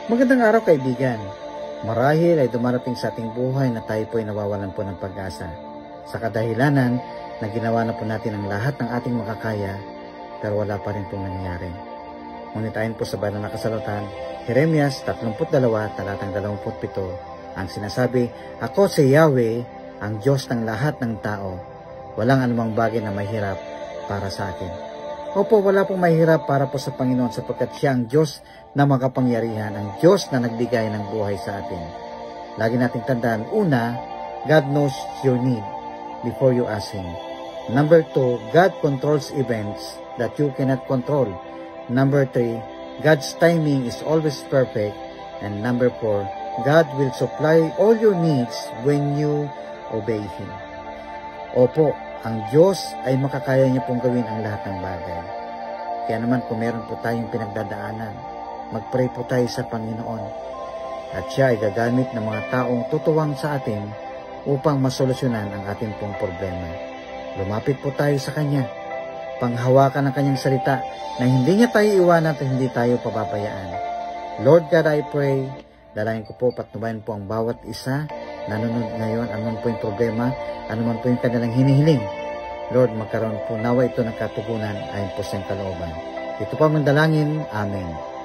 Magandang araw kaibigan. Marahil ay dumarating sa ating buhay na tayo po ay nawawalan po ng pag-asa. Sa kadahilanan na ginawa na po natin ang lahat ng ating makakaya, pero wala pa rin pong nangyayari. Ngunit ayon po sa banal na kasulatan, Jeremias 32, talatang 27, ang sinasabi, "Ako si Yahweh, ang Diyos ng lahat ng tao. Walang anumang bagay na mahirap para sa akin." Opo, wala pong mahirap para po sa Panginoon sapagkat siya ang Diyos na makapangyarihan, ang Diyos na nagbigay ng buhay sa atin. Lagi nating tandaan, una, God knows your need before you ask Him. Number 2, God controls events that you cannot control. Number 3, God's timing is always perfect. And number 4, God will supply all your needs when you obey Him. Opo, ang Diyos ay makakaya niya pong gawin ang lahat ng bagay. Kaya naman kung meron po tayong pinagdadaanan, mag-pray po tayo sa Panginoon. At siya ay gagamit ng mga taong tutuwang sa atin upang masolusyonan ang ating pong problema. Lumapit po tayo sa Kanya. Panghawakan ang Kanyang salita na hindi niya tayo iwanan at hindi tayo pababayaan. Lord God, I pray, dalayan ko po patnubayan po ang bawat isa nanonood ngayon, anuman po yung problema, anuman po yung kanilang hinihiling. Lord, magkaroon po nawa ito ng katugunan ayon po sa kalooban. Ito po ang dalangin. Amen.